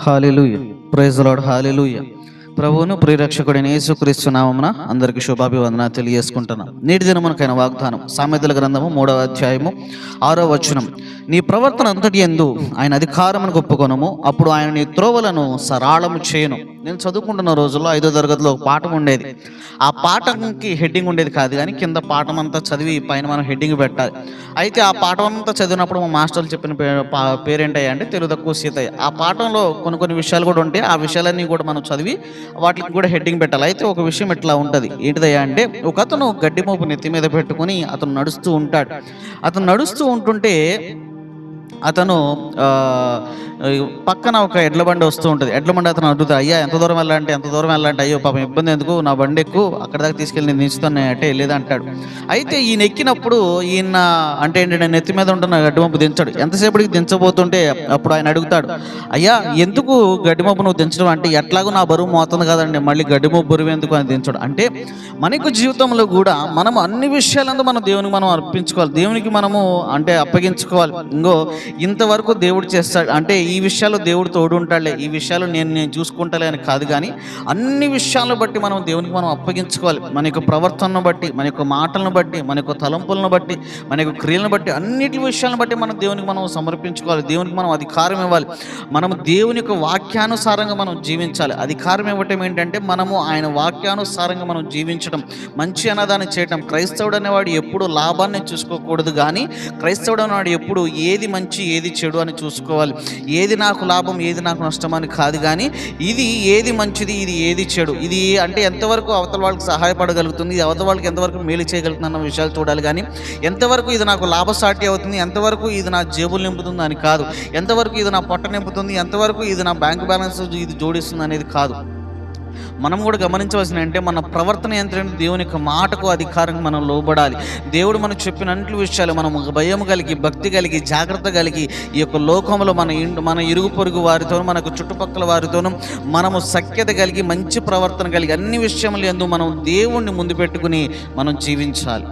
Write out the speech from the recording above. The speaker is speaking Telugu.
Hallelujah. Praise the Lord. Hallelujah. ప్రభువును ప్రియరక్షకుడైన యేసుక్రీస్తు నామమున అందరికీ శుభాభివందన తెలియజేసుకుంటున్నాం. నేటి దినమునకైన వాగ్దానం సామెతల గ్రంథము 3వ అధ్యాయము 6వ వచనం. నీ ప్రవర్తన అంతటి యందు ఆయన అధికారమును ఒప్పుకొనుము, అప్పుడు ఆయన నీ త్రోవలను సరళము చేయను. నేను చదువుకుంటున్న రోజుల్లో 5వ తరగతిలో ఒక పాఠం ఉండేది. ఆ పాఠంకి హెడ్డింగ్ ఉండేది కాదు, కానీ కింద పాఠం అంతా చదివి పైన మనం హెడ్డింగ్ పెట్టాలి. అయితే ఆ పాఠం అంతా చదివినప్పుడు మా మాస్టర్లు చెప్పిన పేరేంటయ్యా అంటే తెలుగు తక్కువ సీతయ్య. ఆ పాఠంలో కొన్ని విషయాలు కూడా ఉంటాయి. ఆ విషయాలన్నీ కూడా మనం చదివి వాటికి కూడా హెడ్డింగ్ పెట్టాలి. అయితే ఒక విషయం ఇట్లా ఉంటుంది. ఏంటిదయ్యా అంటే, ఒక అతను గడ్డి మోపు నెత్తి మీద పెట్టుకుని అతను నడుస్తూ ఉంటాడు. అతను నడుస్తూ ఉంటుంటే అతను పక్కన ఒక ఎడ్ల బండి వస్తూ ఉంటుంది. ఎడ్ల బండి అతను అడుగుతాడు, అయ్యా ఎంత దూరం వెళ్ళాలంటే ఎంత దూరం వెళ్ళాలంటే, అయ్యో పాపం ఇబ్బంది ఎందుకు, నా బండి ఎక్కువ అక్కడ దాకా తీసుకెళ్ళి నేను దించుతాను అంటే లేదంటాడు. అయితే ఈయన ఎక్కినప్పుడు ఈయన అంటే ఏంటంటే నెత్తి మీద ఉంటున్న గడ్డిమప్పు దించాడు. ఎంతసేపటికి దించబోతుంటే అప్పుడు ఆయన అడుగుతాడు, అయ్యా ఎందుకు గడ్డిమప్పు నువ్వు దించడం అంటే, ఎట్లాగో నా బరువు మోతుంది కదండి, మళ్ళీ గడ్డిమప్పు బరువు ఎందుకు అని దించడు. అంటే మనకు జీవితంలో కూడా మనం అన్ని విషయాలందు మనం దేవునికి మనం అర్పించుకోవాలి, దేవునికి మనము అంటే అప్పగించుకోవాలి. ఇంతవరకు దేవుడు చేస్తాడు అంటే ఈ విషయాలు దేవుడు తోడు ఉంటాడులే, ఈ విషయాలు నేను చూసుకుంటాలే అని కాదు, కానీ అన్ని విషయాలను బట్టి మనం దేవునికి మనం అప్పగించుకోవాలి. మన యొక్క ప్రవర్తనను బట్టి, మన యొక్క మాటలను బట్టి, మన యొక్క తలంపులను బట్టి, మన యొక్క క్రియలను బట్టి, అన్నిటి విషయాలను బట్టి మనం దేవునికి మనం సమర్పించుకోవాలి. దేవునికి మనం అధికారం ఇవ్వాలి. మనం దేవుని యొక్క వాక్యానుసారంగా మనం జీవించాలి. అధికారం ఇవ్వటం ఏంటంటే మనము ఆయన వాక్యానుసారంగా మనం జీవించడం, మంచి అన్నదాన్ని చేయటం. క్రైస్తవుడు అనేవాడు ఎప్పుడు లాభాన్ని చూసుకోకూడదు, కానీ క్రైస్తవుడు అనేవాడు ఎప్పుడు ఏది మంచి ఏది చెడు అని చూసుకోవాలి. ఏది నాకు లాభం ఏది నాకు నష్టం అని కాదు, కానీ ఇది ఏది మంచిది ఇది ఏది చెడు, ఇది అంటే ఎంతవరకు అవతల వాళ్ళకి సహాయపడగలుగుతుంది, ఇది అవతల వాళ్ళకి ఎంతవరకు మేలు చేయగలుగుతుంది అన్న విషయాలు చూడాలి. కానీ ఎంతవరకు ఇది నాకు లాభసాటి అవుతుంది, ఎంతవరకు ఇది నా జేబులు నింపుతుంది అని కాదు, ఎంతవరకు ఇది నా పొట్ట నింపుతుంది, ఎంతవరకు ఇది నా బ్యాంక్ బ్యాలెన్స్ ఇది జోడిస్తుంది అనేది కాదు. మనం కూడా గమనించవలసిన అంటే మన ప్రవర్తన ఏంటంటే దేవుని యొక్క మాటకు అధికారంగా మనం లోబడాలి. దేవుడు మనకు చెప్పిన అన్ని విషయాలు మనం భయం కలిగి, భక్తి కలిగి, జాగ్రత్త కలిగి ఈ యొక్క లోకంలో మన ఇరుగు పొరుగు వారితోనూ, మనకు చుట్టుపక్కల వారితోనూ మనము సఖ్యత కలిగి, మంచి ప్రవర్తన కలిగి, అన్ని విషయములు యందు మనం దేవుణ్ణి ముందు పెట్టుకుని మనం జీవించాలి.